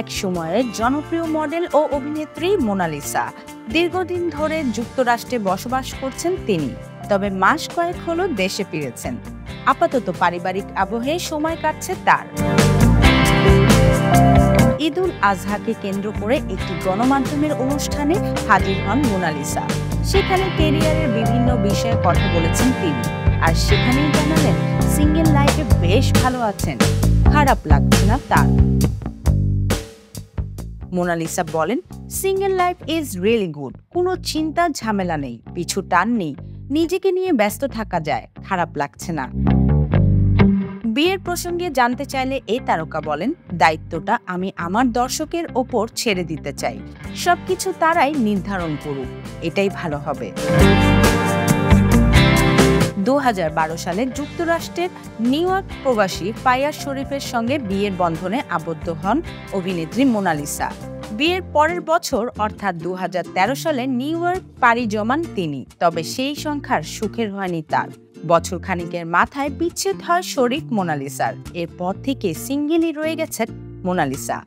এক সময়ের জনপ্রিয় মডেল ও অভিনেত্রী মোনালিসা। দীর্ঘদিন ধরে যুক্তরাষ্ট্রে বসবাস করছেন তিনি, তবে মাস কয়েক হলো দেশে ফিরেছেন। আপাতত পারিবারিক আবহে সময় কাটছে তার। ঈদ উল আজহাকে কেন্দ্র করে একটি গণমাধ্যমের অনুষ্ঠানে হাজির হন মোনালিসা। সেখানে ক্যারিয়ারের বিভিন্ন বিষয়ে কথা বলেছেন তিনি, আর সেখানেই জানালেন সিঙ্গেল লাইফে বেশ ভালো আছেন, খারাপ লাগছে না তার। মোনালিসা বলেন, single life is really good, কোনো চিন্তা ঝামেলা নেই, পিছু টান নেই, নিজেকে নিয়ে ব্যস্ত থাকা যায়, খারাপ লাগছে না। বিয়ের প্রসঙ্গে জানতে চাইলে এই তারকা বলেন, দায়িত্বটা আমি আমার দর্শকের ওপর ছেড়ে দিতে চাই, সবকিছু তারাই নির্ধারণ করুক, এটাই ভালো হবে। 2012 সালে যুক্তরাষ্ট্রের নিউ ইয়র্ক প্রবাসী ফাইয়াজ শরীফের সঙ্গে বিয়ের বন্ধনে আবদ্ধ হন অভিনেত্রী মোনালিসা। বিয়ের পরের বছর অর্থাৎ 2013 সালে নিউ ইয়র্ক পাড়ি জমান তিনি, তবে সেই সংখ্যার সুখের হয়নি তার। বছর খানিকের মাথায় বিচ্ছেদ হয় শরীফ মোনালিসার। এরপর থেকে সিঙ্গেলই রয়ে গেছেন মোনালিসা।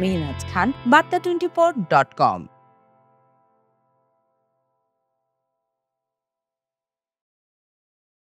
মেহনাজ খান, বার্তা24.com।